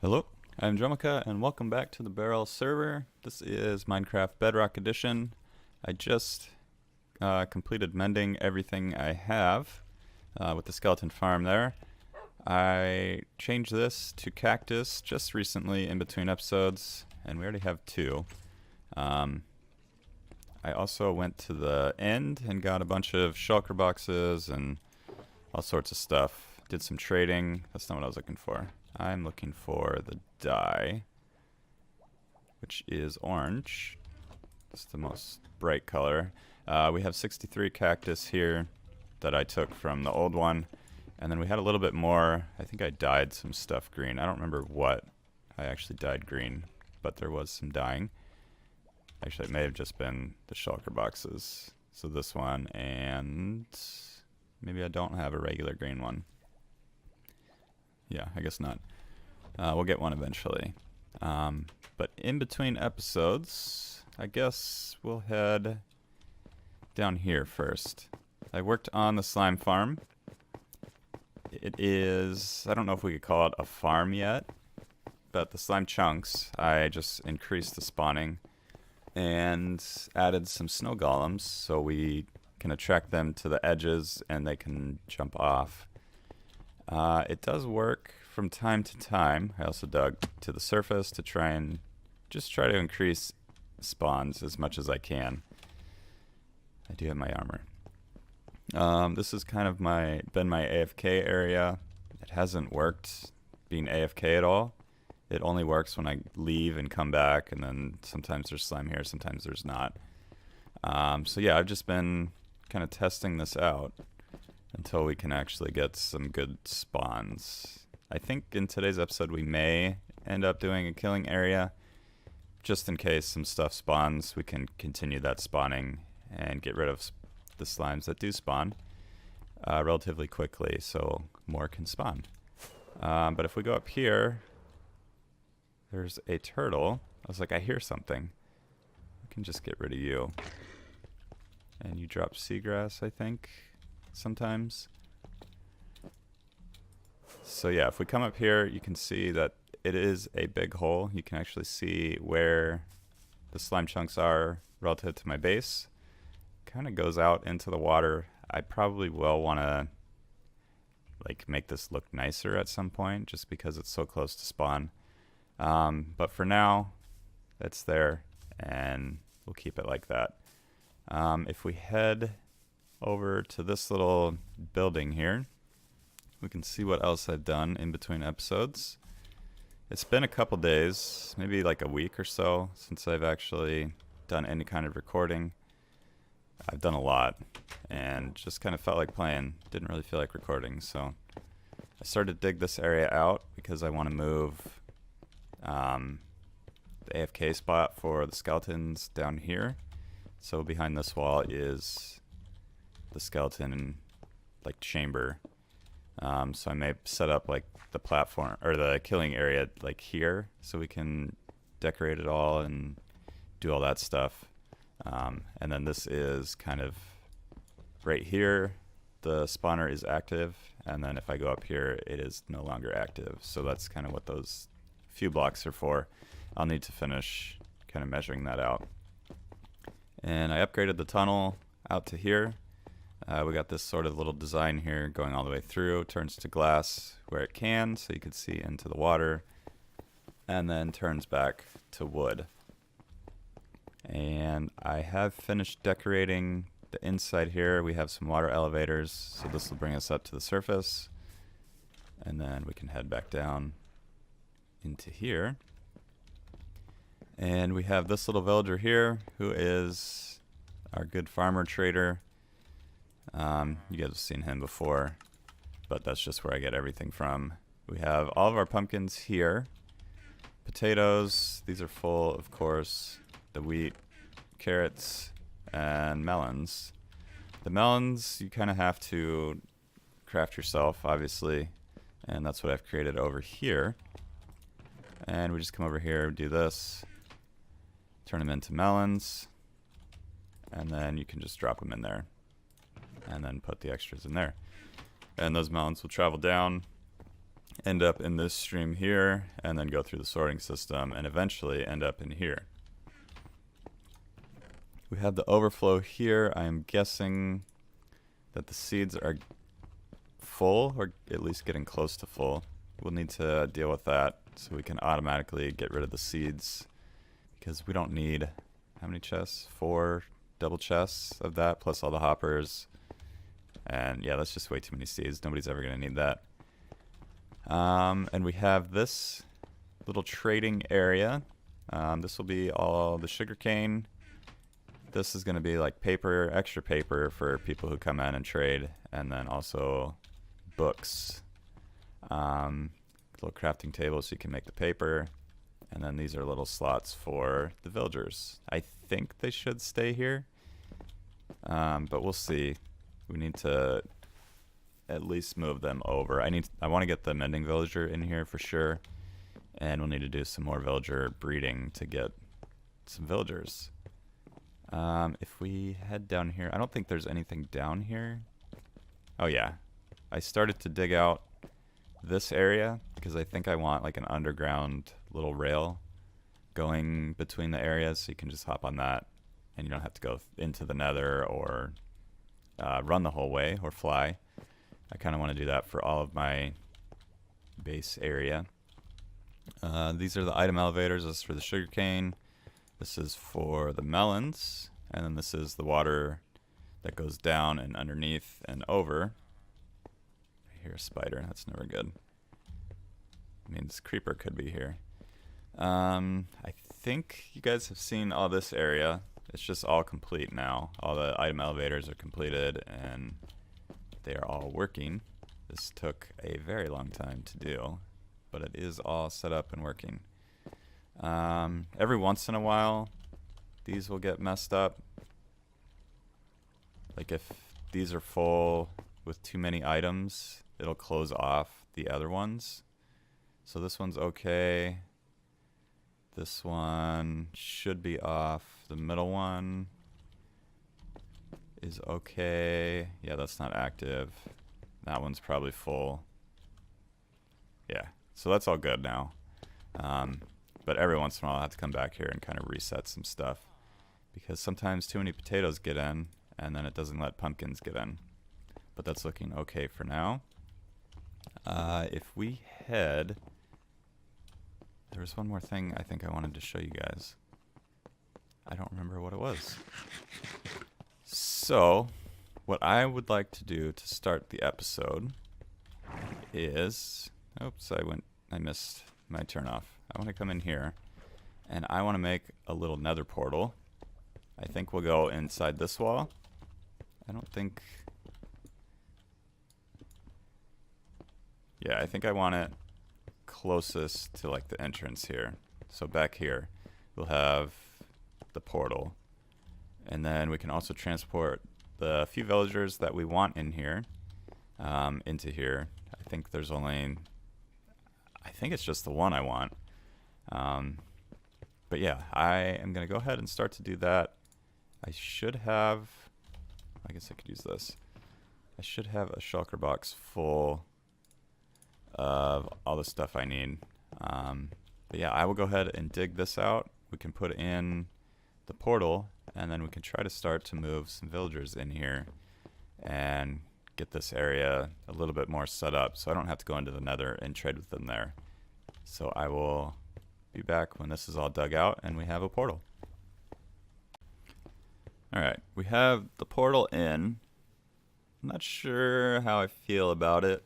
Hello, I'm Drumika, and welcome back to the Beryl server. This is Minecraft Bedrock Edition. I just completed mending everything I have with the skeleton farm there. I changed this to cactus just recently in between episodes, and we already have two. I also went to the end and got a bunch of shulker boxes and all sorts of stuff. Did some trading. That's not what I was looking for. I'm looking for the dye, which is orange. It's the most bright color. We have 63 cactus here that I took from the old one. And then we had a little bit more. I think I dyed some stuff green. I don't remember what I actually dyed green, but there was some dyeing. Actually, it may have just been the shulker boxes. So this one, and maybe I don't have a regular green one. Yeah, I guess not. We'll get one eventually. But in between episodes, I guess we'll head down here first. I worked on the slime farm. It is, I don't know if we could call it a farm yet, but the slime chunks, I just increased the spawning and added some snow golems so we can attract them to the edges and they can jump off. It does work from time to time. I also dug to the surface to try to increase spawns as much as I can. I do have my armor. This is kind of been my AFK area. It hasn't worked being AFK at all. It only works when I leave and come back, and then sometimes there's slime here, sometimes there's not. So yeah, I've just been kind of testing this out until we can actually get some good spawns. I think in today's episode we may end up doing a killing area. Just in case some stuff spawns, we can continue that spawning and get rid of the slimes that do spawn relatively quickly so more can spawn. But if we go up here, there's a turtle. I was like, I hear something. I can just get rid of you. And you drop seagrass, I think, sometimes. So yeah, if we come up here, you can see that it is a big hole. You can actually see where the slime chunks are relative to my base. Kind of goes out into the water. I probably will want to make this look nicer at some point just because it's so close to spawn. But for now, it's there and we'll keep it like that. If we head over to this little building here, we can see what else I've done in between episodes. It's been a couple days, maybe like a week or so, since I've actually done any kind of recording. I've done a lot and just kind of felt like playing. Didn't really feel like recording, so I started to dig this area out because I want to move the AFK spot for the skeletons down here. So behind this wall is the skeleton chamber. So I may set up the platform or the killing area here so we can decorate it all and do all that stuff. And then this is kind of right here. The spawner is active, and then if I go up here, it is no longer active. So that's kind of what those few blocks are for. I'll need to finish kind of measuring that out. And I upgraded the tunnel out to here. We got this sort of little design here going all the way through. Turns to glass where it can, so you can see into the water, and then turns back to wood. And I have finished decorating the inside here. We have some water elevators, so this will bring us up to the surface. And then we can head back down into here. And we have this little villager here who is our good farmer trader. You guys have seen him before, but that's just where I get everything from. We have all of our pumpkins here. Potatoes, these are full, of course. The wheat, carrots, and melons. The melons you kind of have to craft yourself, obviously, and that's what I've created over here. And we just come over here, do this, turn them into melons, and then you can just drop them in there and then put the extras in there. And those melons will travel down end up in this stream here, and then go through the sorting system, and eventually end up in here. We have the overflow here. I am guessing that the seeds are full, or at least getting close to full. We'll need to deal with that so we can automatically get rid of the seeds, because we don't need, how many chests? 4 double chests of that, plus all the hoppers. And yeah, that's just way too many seeds. Nobody's ever going to need that. And we have this little trading area. This will be all the sugarcane. This is going to be like paper, extra paper for people who come in and trade. And then also books. Little crafting table so you can make the paper. And then these are little slots for the villagers. I think they should stay here. But we'll see. We need to at least move them over. I want to get the mending villager in here for sure. And we'll need to do some more villager breeding to get some villagers. If we head down here, I don't think there's anything down here. Oh yeah. I started to dig out this area because I think I want like an underground little rail going between the areas, so you can just hop on that and you don't have to go into the nether or run the whole way or fly. I kind of want to do that for all of my base area. These are the item elevators. This is for the sugarcane. This is for the melons. And then this is the water that goes down and underneath and over. I hear a spider. That's never good. I mean, this creeper could be here. I think you guys have seen all this area. It's just all complete now. All the item elevators are completed and they are all working. This took a very long time to do, but it is all set up and working. Every once in a while, these will get messed up. Like if these are full with too many items, it'll close off the other ones. So this one's okay. This one should be off. The middle one is okay. Yeah, that's not active. That one's probably full. Yeah, so that's all good now. But every once in a while I have to come back here and kind of reset some stuff, because sometimes too many potatoes get in and then it doesn't let pumpkins get in. But that's looking okay for now. If we head, there was one more thing I think I wanted to show you guys. I don't remember what it was. So what I would like to do to start the episode is, oops, I missed my turn off. I want to come in here and I want to make a little nether portal. I think we'll go inside this wall. I don't think, yeah, I think I want it closest to like the entrance here. So back here we'll have the portal, and then we can also transport the few villagers that we want in here into here. I think there's only, I think it's just the one I want. But yeah, I am gonna go ahead and start to do that. I should have, I guess I could use this. I should have a shulker box full of all the stuff I need. But yeah, I will go ahead and dig this out. We can put in the portal, and then we can try to start to move some villagers in here and get this area a little bit more set up so I don't have to go into the nether and trade with them there. So I will be back when this is all dug out and we have a portal. Alright, we have the portal in. I'm not sure how I feel about it,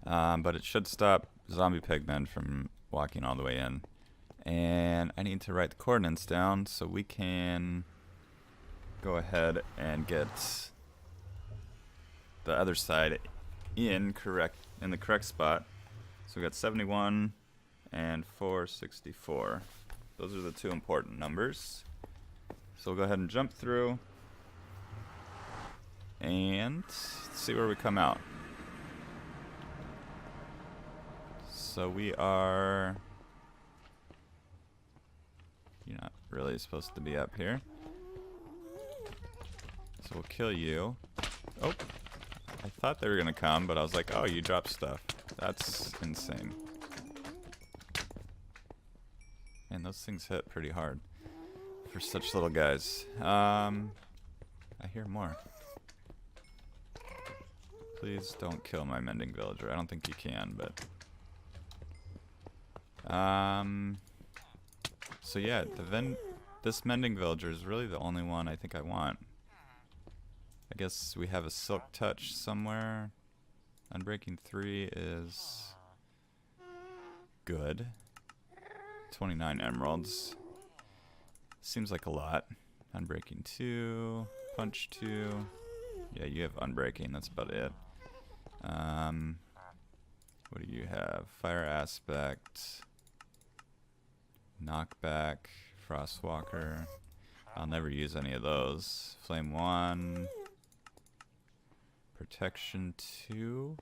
but it should stop zombie pigmen from walking all the way in. And I need to write the coordinates down so we can go ahead and get the other side in the correct spot. So we got 71 and 464. Those are the two important numbers. So we'll go ahead and jump through and see where we come out. So we are, you're not really supposed to be up here. So we'll kill you. Oh, I thought they were gonna come, but I was like, oh, you dropped stuff. That's insane. Man, those things hit pretty hard for such little guys. I hear more. Please don't kill my mending villager. I don't think you can, but... So yeah, this mending villager is really the only one I think I want. I guess we have a silk touch somewhere. Unbreaking 3 is good. 29 emeralds. Seems like a lot. Unbreaking 2, punch 2. Yeah, you have unbreaking, that's about it. What do you have? Fire aspect, knockback, frostwalker. I'll never use any of those. Flame 1, protection 2,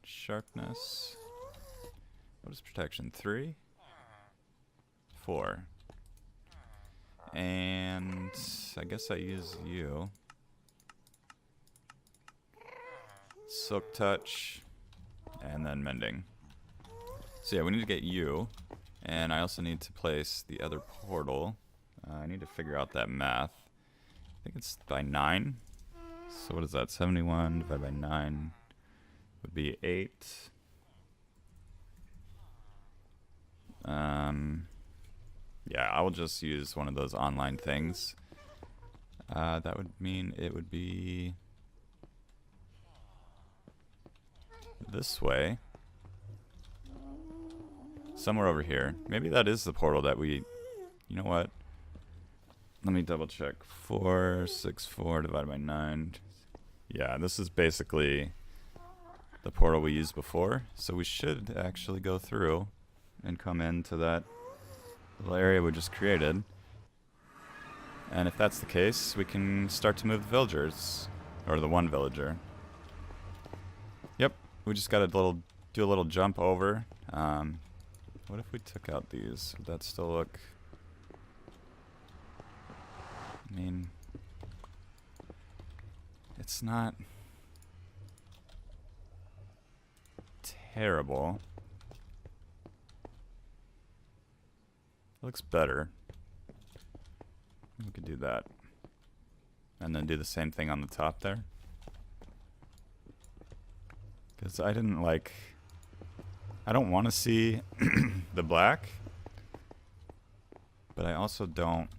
sharpness. What is protection? 3? 4. And I guess I use you. Silk touch, and then mending. So yeah, we need to get you, and I also need to place the other portal. I need to figure out that math. I think it's by 9. So what is that? 71 divided by 9 would be 8. Yeah, I will just use one of those online things. That would mean it would be this way. Somewhere over here. Maybe that is the portal that we... You know what? Let me double check. 464 divided by 9. Yeah, this is basically the portal we used before. So we should actually go through and come into that little area we just created. And if that's the case, we can start to move the villagers. Or the one villager. Yep, we just gotta do a little jump over. What if we took out these? Would that still look... I mean... It's not... terrible. It looks better. We could do that. And then do the same thing on the top there. Because I didn't like... I don't want to see the black. But I also don't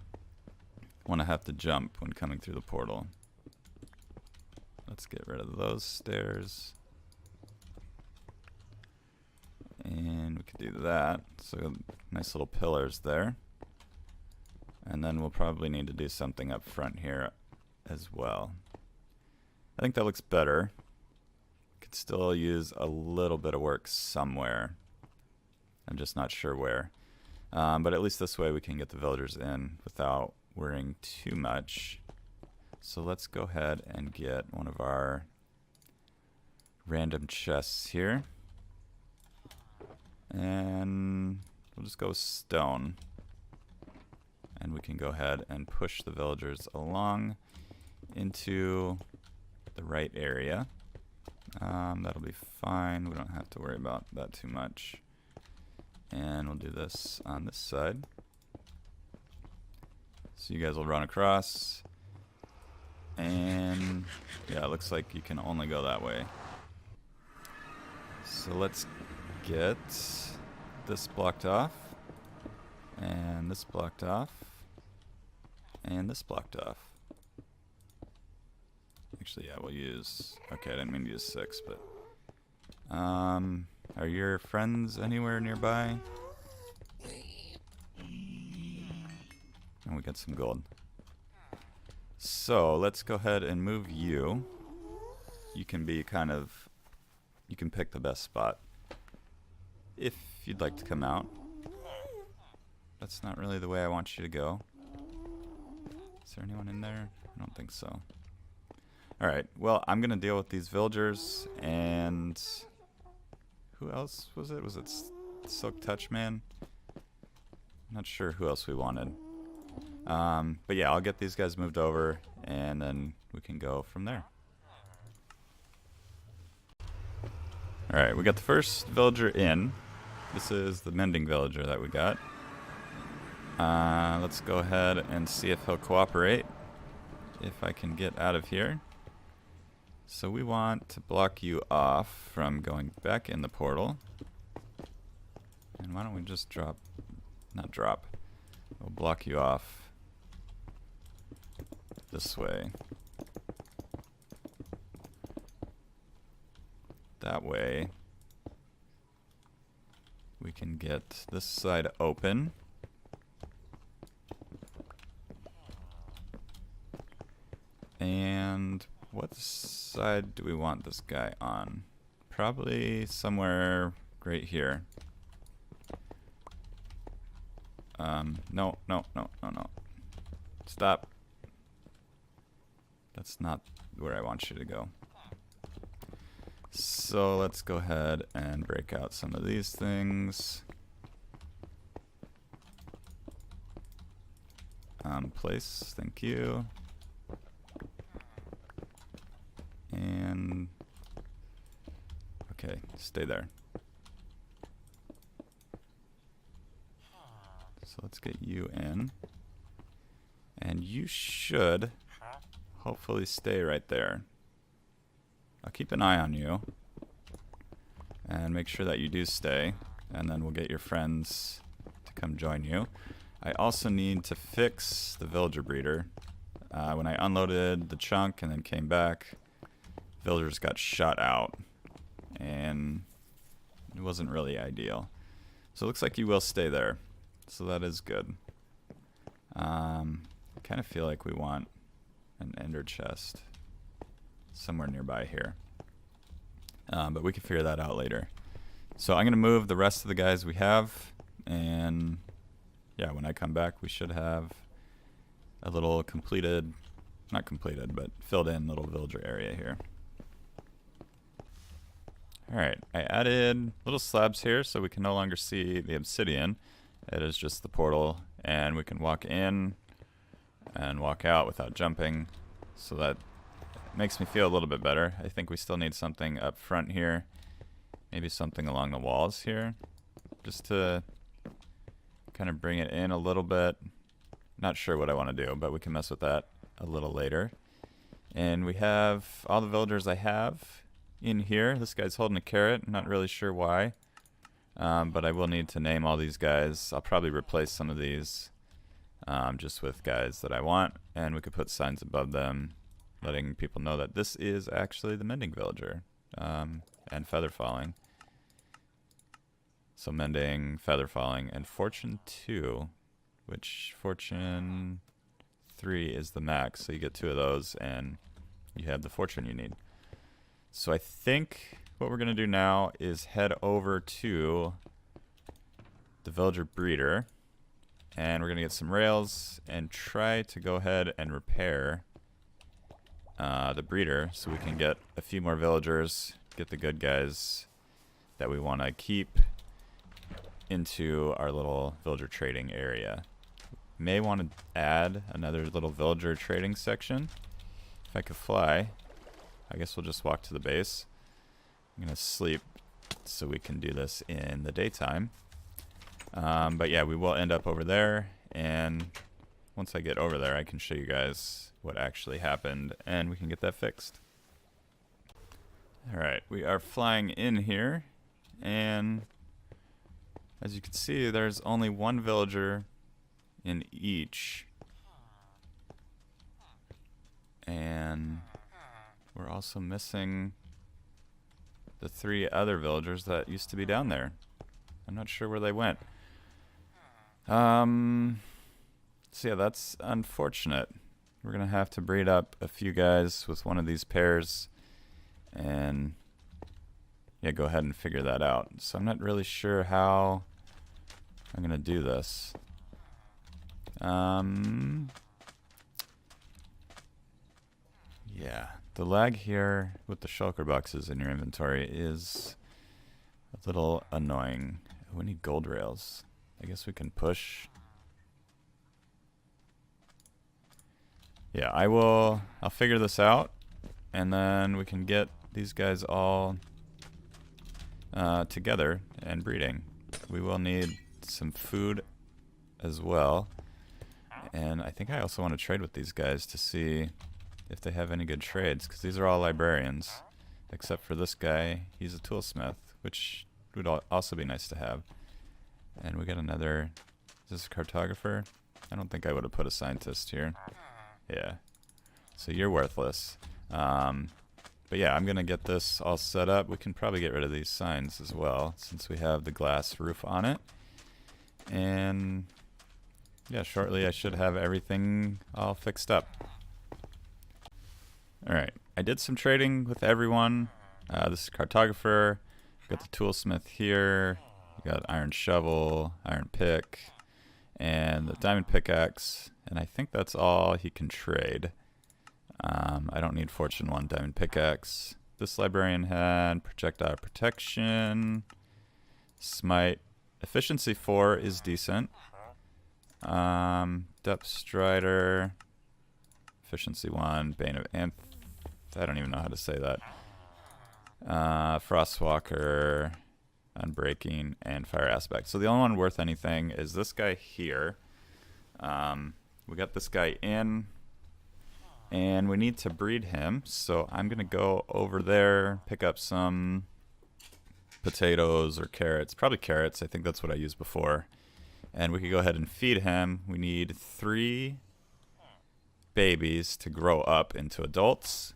want to have to jump when coming through the portal. Let's get rid of those stairs. And we could do that. So nice little pillars there. And then we'll probably need to do something up front here as well. I think that looks better. Could still use a little bit of work somewhere. I'm just not sure where. But at least this way we can get the villagers in without worrying too much. So let's go ahead and get one of our random chests here. And we'll just go stone. And we can go ahead and push the villagers along into the right area. That'll be fine. We don't have to worry about that too much. And we'll do this on this side. So you guys will run across. And yeah, it looks like you can only go that way. So let's get this blocked off. And this blocked off. And this blocked off. Actually, yeah, we'll use... Okay, I didn't mean to use 6, but... Are your friends anywhere nearby? And we got some gold. So, let's go ahead and move you. You can be kind of... You can pick the best spot. If you'd like to come out. That's not really the way I want you to go. Is there anyone in there? I don't think so. Alright, well, I'm going to deal with these villagers, and... Who else was it? Was it Silk Touch Man? I'm not sure who else we wanted. But yeah, I'll get these guys moved over, and then we can go from there. Alright, we got the first villager in. This is the mending villager that we got. Let's go ahead and see if he'll cooperate. If I can get out of here. So we want to block you off from going back in the portal. And why don't we just drop... Not drop. We'll block you off this way. That way we can get this side open. And what side do we want this guy on? Probably somewhere right here. No. Stop. That's not where I want you to go. So let's go ahead and break out some of these things. Place, thank you. And okay, stay there. So let's get you in. And you should hopefully stay right there. I'll keep an eye on you and make sure that you do stay, and then we'll get your friends to come join you. I also need to fix the villager breeder. When I unloaded the chunk and then came back, villagers got shot out, and it wasn't really ideal. So it looks like you will stay there, so that is good. I kind of feel like we want an ender chest somewhere nearby here, but we can figure that out later. So I'm gonna move the rest of the guys we have, and yeah, when I come back we should have a little completed, not completed, but filled in little villager area here. Alright, I added little slabs here so we can no longer see the obsidian. It is just the portal, and we can walk in and walk out without jumping, so that makes me feel a little bit better. I think we still need something up front here, maybe something along the walls here, just to kind of bring it in a little bit. Not sure what I want to do, but we can mess with that a little later. And we have all the villagers I have in here. This guy's holding a carrot, not really sure why, but I will need to name all these guys. I'll probably replace some of these just with guys that I want, and we could put signs above them letting people know that this is actually the mending villager, and feather falling. So mending, feather falling, and fortune 2, which fortune 3 is the max, so you get 2 of those and you have the fortune you need. So I think what we're going to do now is head over to the villager breeder, and we're going to get some rails and try to go ahead and repair the breeder so we can get a few more villagers, get the good guys that we want to keep into our little villager trading area. May want to add another little villager trading section. If I could fly, I guess we'll just walk to the base. I'm going to sleep so we can do this in the daytime. But yeah, we will end up over there, and once I get over there I can show you guys what actually happened and we can get that fixed. Alright, we are flying in here, and as you can see there's only one villager in each, and we're also missing the 3 other villagers that used to be down there. I'm not sure where they went. So yeah, that's unfortunate. We're gonna have to breed up a few guys with one of these pairs, and yeah, go ahead and figure that out. So I'm not really sure how I'm gonna do this. Yeah, the lag here with the shulker boxes in your inventory is a little annoying. We need gold rails. I guess we can push. Yeah, I'll figure this out, and then we can get these guys all together and breeding. We will need some food as well. And I think I also want to trade with these guys to see if they have any good trades, because these are all librarians. Except for this guy, he's a toolsmith, which would also be nice to have. And we got another, is this a cartographer? I don't think I would have put a scientist here. Yeah. So you're worthless. But yeah, I'm going to get this all set up. We can probably get rid of these signs as well, since we have the glass roof on it. And yeah, shortly I should have everything all fixed up. Alright, I did some trading with everyone. This is cartographer. Got the toolsmith here. We got iron shovel, iron pick, and the diamond pickaxe. And I think that's all he can trade. I don't need Fortune 1 diamond pickaxe. This librarian had projectile protection, smite, efficiency 4 is decent. Depth strider, efficiency 1, bane of I don't even know how to say that. Frostwalker, unbreaking, and fire aspect. So the only one worth anything is this guy here. We got this guy in, and we need to breed him. So I'm gonna go over there, pick up some potatoes or carrots, probably carrots. I think that's what I used before. And we could go ahead and feed him. We need 3 babies to grow up into adults.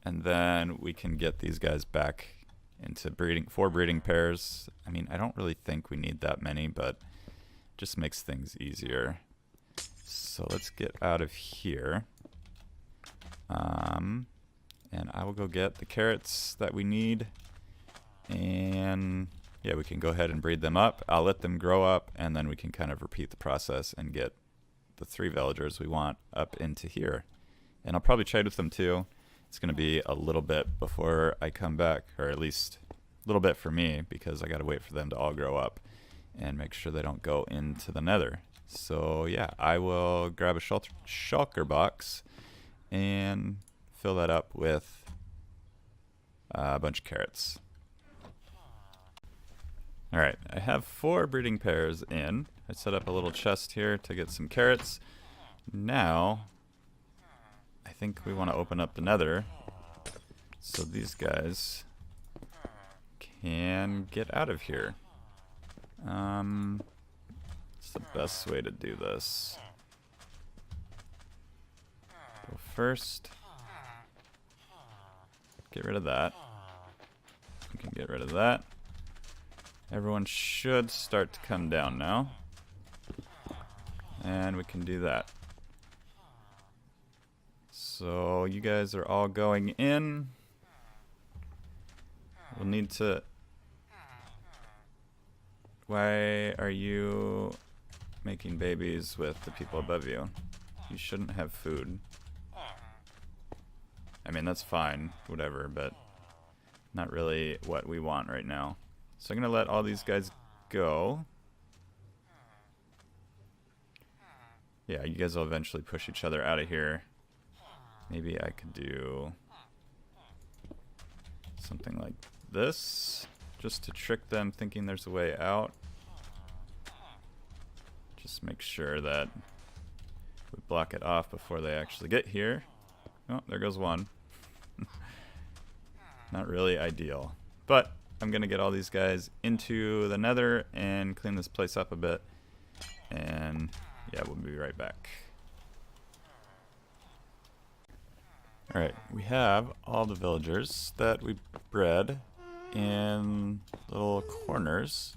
And then we can get these guys back into breeding, 4 breeding pairs. I mean, I don't really think we need that many, but it just makes things easier. So let's get out of here. And I will go get the carrots that we need. And yeah, we can go ahead and breed them up. I'll let them grow up, and then we can kind of repeat the process and get the 3 villagers we want up into here. And I'll probably trade with them too. It's going to be a little bit before I come back, or at least a little bit for me, because I got to wait for them to all grow up and make sure they don't go into the nether. So yeah, I will grab a shulker box and fill that up with a bunch of carrots. Alright, I have 4 breeding pairs in. I set up a little chest here to get some carrots. Now, I think we want to open up the nether so these guys can get out of here. What's the best way to do this? Go first. Get rid of that. We can get rid of that. Everyone should start to come down now. And we can do that. So you guys are all going in. We'll need to... Why are you making babies with the people above you? You shouldn't have food. I mean, that's fine, whatever, but not really what we want right now. So I'm going to let all these guys go. Yeah, you guys will eventually push each other out of here. Maybe I could do something like this, just to trick them thinking there's a way out. Just make sure that we block it off before they actually get here. Oh, there goes one. Not really ideal. But I'm going to get all these guys into the nether and clean this place up a bit. And yeah, we'll be right back. Alright, we have all the villagers that we bred in little corners.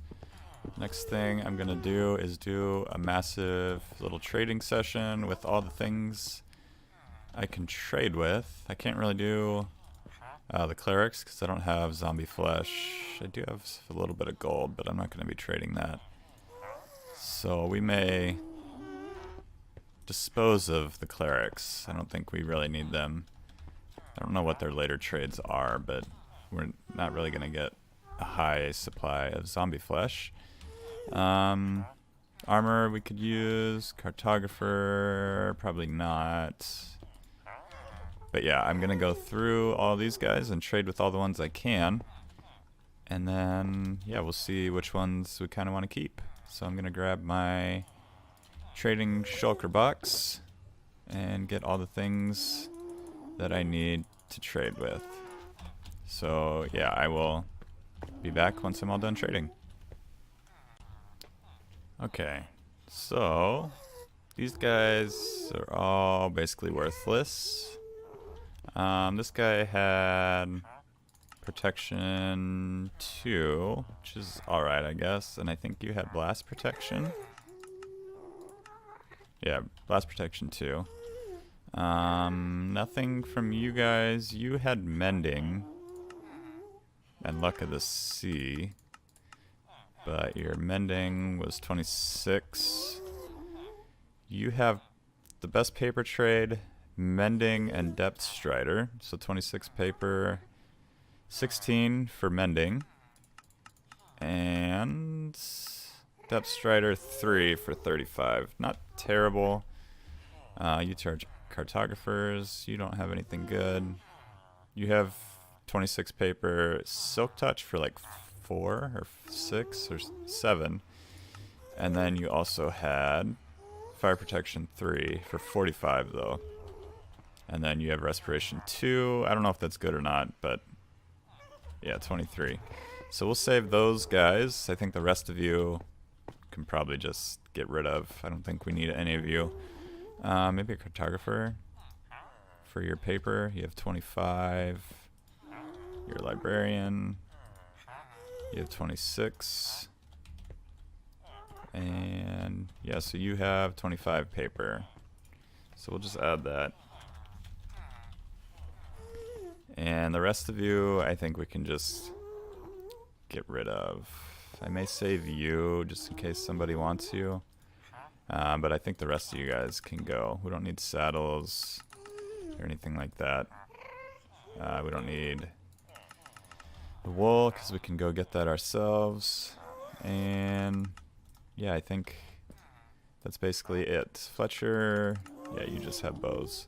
Next thing I'm going to do is do a massive little trading session with all the things I can trade with. I can't really do the clerics because I don't have zombie flesh. I do have a little bit of gold, but I'm not going to be trading that. So we may dispose of the clerics. I don't think we really need them. I don't know what their later trades are, but we're not really going to get a high supply of zombie flesh. Armor we could use. Cartographer, probably not. But yeah, I'm going to go through all these guys and trade with all the ones I can. And then, yeah, we'll see which ones we kind of want to keep. So I'm going to grab my trading shulker box and get all the things that I need to trade with. So, yeah, I will be back once I'm all done trading. Okay, so these guys are all basically worthless. This guy had protection 2, which is alright, I guess. And I think you had blast protection. Yeah, blast protection 2. Nothing from you guys. You had mending and luck of the sea, but your mending was 26. You have the best paper trade, mending and depth strider. So 26 paper, 16 for mending, and depth strider 3 for 35. Not terrible. You charge cartographers. You don't have anything good. You have 26 paper, silk touch for like 4 or 6 or 7, and then you also had fire protection 3 for 45 though, and then you have respiration 2. I don't know if that's good or not, but yeah, 23. So we'll save those guys. I think the rest of you can probably just get rid of. I don't think we need any of you. Maybe a cartographer for your paper. You have 25. You're a librarian. You have 26. And yeah, so you have 25 paper. So we'll just add that. And the rest of you, I think we can just get rid of. I may save you just in case somebody wants you. But I think the rest of you guys can go. We don't need saddles or anything like that. We don't need the wool because we can go get that ourselves. And yeah, I think that's basically it. Fletcher, yeah, you just have bows.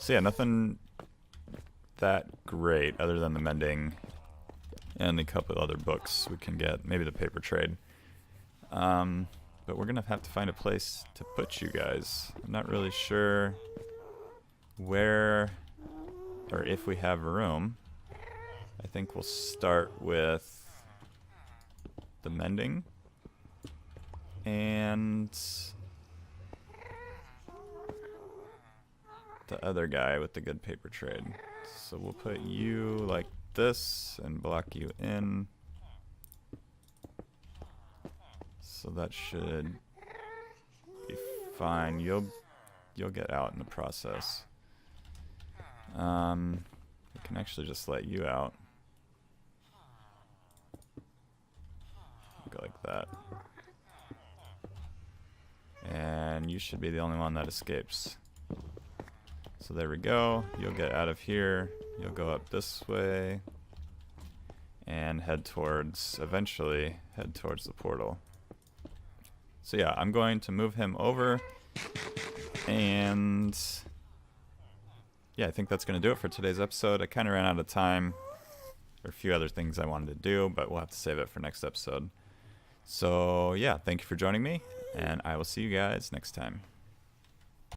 So yeah, nothing that great other than the mending and a couple other books we can get. Maybe the paper trade. But we're gonna have to find a place to put you guys. I'm not really sure where or if we have room. I think we'll start with the mending and the other guy with the good paper trade. So we'll put you like this and block you in. So that should be fine. You'll get out in the process. We can actually just let you out. Go like that. And you should be the only one that escapes. So there we go. You'll get out of here. You'll go up this way and eventually head towards the portal. So yeah, I'm going to move him over, and yeah, I think that's going to do it for today's episode. I kind of ran out of time. There are a few other things I wanted to do, but we'll have to save it for next episode. So yeah, thank you for joining me, and I will see you guys next time.